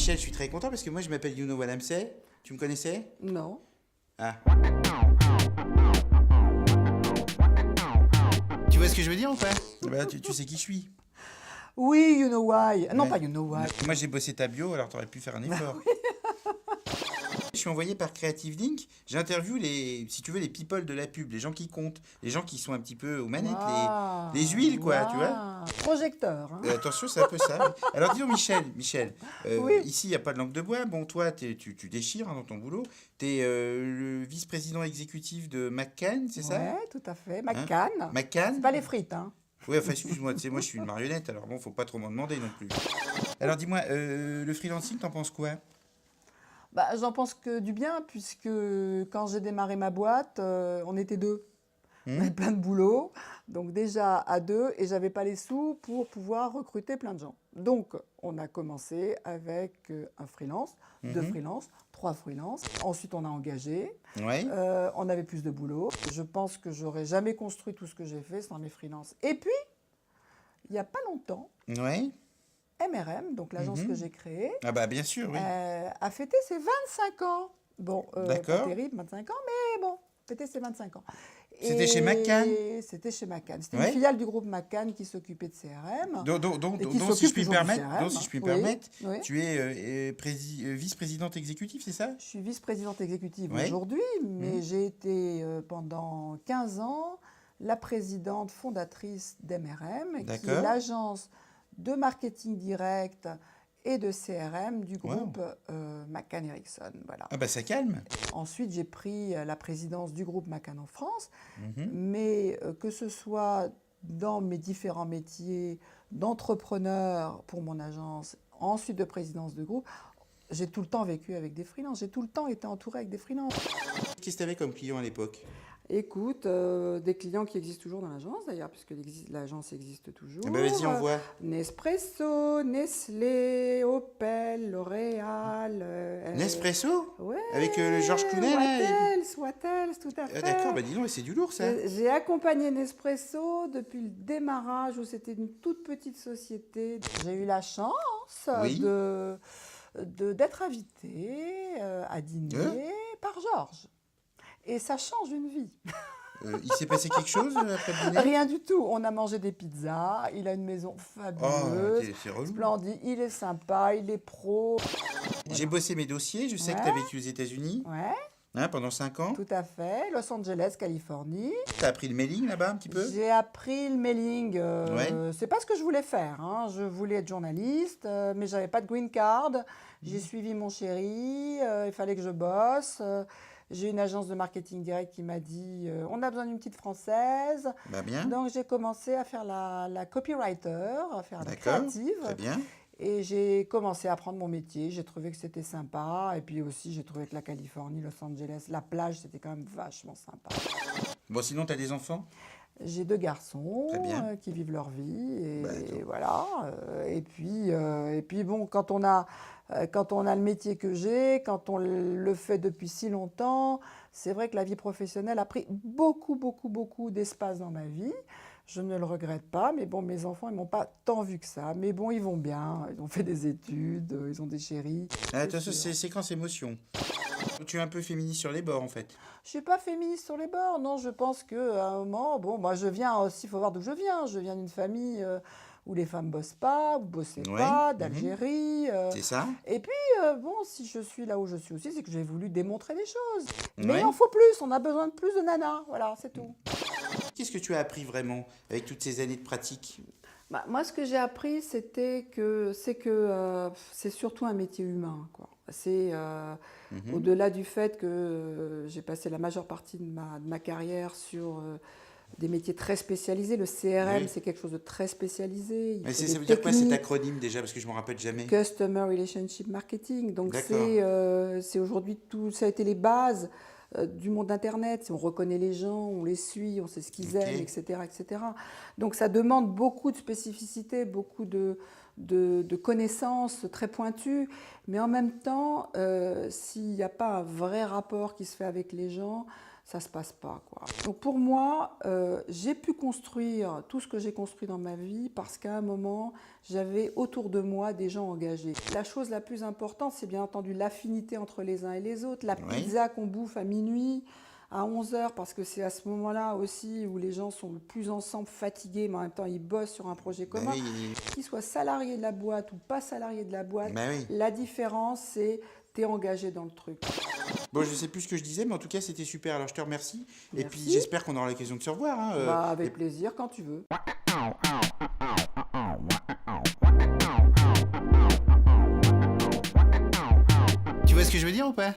Michel, je suis très content parce que moi je m'appelle You Know What I'm Say. Tu me connaissais? Non. Ah. Tu vois ce que je veux dire ou pas? Bah, tu sais qui je suis. Oui, you know why. Non, Ouais. pas you know why. Moi j'ai bossé ta bio, alors t'aurais pu faire un effort. Je suis envoyé par Creative Link. J'interviewe si tu veux, les people de la pub, les gens qui comptent, les gens qui sont un petit peu aux manettes, les huiles, quoi, tu vois. Projecteur. Hein. Attention, c'est un peu ça. Oui. Alors dis donc, Michel, Oui. ici, il n'y a pas de langue de bois. Bon, toi, tu déchires hein, dans ton boulot. Tu es le vice-président exécutif de McCann, c'est ça? Ouais, tout à fait. Hein? McCann. McCann? C'est pas les frites, hein. Oui, enfin, excuse-moi, tu sais, moi, je suis une marionnette, alors bon, faut pas trop m'en demander non plus. Alors dis-moi, le freelancing, t'en penses quoi? Bah, j'en pense que du bien, puisque quand j'ai démarré ma boîte, on était deux. On avait plein de boulot, donc déjà à deux, et j'avais pas les sous pour pouvoir recruter plein de gens. Donc, on a commencé avec un freelance, deux freelances, trois freelances. Ensuite, on a engagé. Ouais. On avait plus de boulot. Je pense que j'aurais jamais construit tout ce que j'ai fait sans mes freelances. Et puis, il y a pas longtemps, Ouais. MRM, donc l'agence que j'ai créée, Ah bah bien sûr, oui. a fêté ses 25 ans. Bon, pas D'accord. terrible, 25 ans, mais bon, fêté ses 25 ans. C'était chez McCann? C'était chez McCann. C'était Ouais. une filiale du groupe McCann qui s'occupait de CRM. Donc, et qui si je s'occupe puis me toujours du permettre, CRM, donc, si je puis me oui, permettre, oui. tu es vice-présidente exécutive, c'est ça? Je suis vice-présidente exécutive Ouais. aujourd'hui, mais j'ai été pendant 15 ans la présidente fondatrice d'MRM, qui est D'accord. l'agence de marketing direct et de CRM du groupe McCann Erickson. Voilà. Ah bah ça calme. Ensuite, j'ai pris la présidence du groupe McCann en France, mais que ce soit dans mes différents métiers d'entrepreneur pour mon agence, ensuite de présidence de groupe, j'ai tout le temps vécu avec des freelances, j'ai tout le temps été entourée avec des freelances. Qu'est-ce que tu avais comme client à l'époque? Écoute, des clients qui existent toujours dans l'agence d'ailleurs, puisque l'agence existe toujours. Ah bah vas-y, on voit. Nespresso, Nestlé, Opel, L'Oréal. Nespresso? Ouais. Avec le Georges Clooney là Wattels, tout à fait. D'accord, bah dis donc, c'est du lourd ça. J'ai accompagné Nespresso depuis le démarrage où c'était une toute petite société. J'ai eu la chance Oui. d'être invitée à dîner par Georges. Et ça change une vie. Il s'est passé quelque chose après le dîner? Rien du tout. On a mangé des pizzas. Il a une maison fabuleuse, c'est relou. splendide. Il est sympa, il est pro. J'ai bossé mes dossiers, je sais que tu as vécu aux États-Unis Ouais, hein, pendant 5 ans. tout à fait. Los Angeles, Californie. Tu as appris le mailing là-bas un petit peu? J'ai appris le mailing. Ouais. C'est pas ce que je voulais faire. Hein. Je voulais être journaliste, mais j'avais pas de green card. J'ai suivi mon chéri. Il fallait que je bosse. J'ai une agence de marketing direct qui m'a dit on a besoin d'une petite française. Bah bien. Donc j'ai commencé à faire la copywriter, à faire la D'accord. créative. Très bien. Et j'ai commencé à apprendre mon métier. J'ai trouvé que c'était sympa. Et puis aussi, j'ai trouvé que la Californie, Los Angeles, la plage, c'était quand même vachement sympa. Bon, sinon, tu as des enfants? J'ai deux garçons Très bien. qui vivent leur vie. Et, Bah, attends. voilà. Et puis bon, quand on a le métier que j'ai, quand on le fait depuis si longtemps, c'est vrai que la vie professionnelle a pris beaucoup, beaucoup, beaucoup d'espace dans ma vie. Je ne le regrette pas, mais bon, mes enfants, ils m'ont pas tant vu que ça. Mais bon, ils vont bien, ils ont fait des études, ils ont des chéris. Attention, c'est séquence émotion. Tu es un peu féministe sur les bords en fait. Je suis pas féministe sur les bords, non, je pense qu'à un moment, bon, moi je viens aussi, il faut voir d'où je viens. Je viens d'une famille où les femmes bossent pas, ou bossaient Ouais, pas, d'Algérie. C'est ça? Et puis, bon, si je suis là où je suis aussi, c'est que j'ai voulu démontrer des choses. Mais Ouais. il en faut plus, on a besoin de plus de nanas, voilà, c'est tout. Qu'est-ce que tu as appris vraiment avec toutes ces années de pratique? Bah, moi, ce que j'ai appris, c'est que c'est surtout un métier humain, quoi. C'est au-delà du fait que j'ai passé la majeure partie de ma carrière sur des métiers très spécialisés. Le CRM, Oui. c'est quelque chose de très spécialisé. Mais faut ça des veut dire quoi cet techniques. acronyme déjà? Parce que je ne me rappelle jamais. Customer Relationship Marketing. Donc D'accord. c'est aujourd'hui tout, ça a été les bases du monde Internet. On reconnaît les gens, on les suit, on sait ce qu'ils Ok. aiment, etc., etc. Donc ça demande beaucoup de spécificité, beaucoup de connaissances très pointues. Mais en même temps, s'il n'y a pas un vrai rapport qui se fait avec les gens, ça se passe pas, quoi. Donc pour moi, j'ai pu construire tout ce que j'ai construit dans ma vie parce qu'à un moment, j'avais autour de moi des gens engagés. La chose la plus importante, c'est bien entendu l'affinité entre les uns et les autres, la Oui. pizza qu'on bouffe à minuit, à 11 heures, parce que c'est à ce moment-là aussi où les gens sont le plus ensemble, fatigués, mais en même temps ils bossent sur un projet Bah commun. oui, Qu'ils soient salariés de la boîte ou pas salariés de la boîte, bah oui. la différence c'est t'es engagé dans le truc. Bon, je sais plus ce que je disais, mais en tout cas, c'était super. Alors, je te remercie. Et puis, Merci. j'espère qu'on aura l'occasion de se revoir. Hein, Bah, avec plaisir quand tu veux. Tu vois ce que je veux dire ou pas?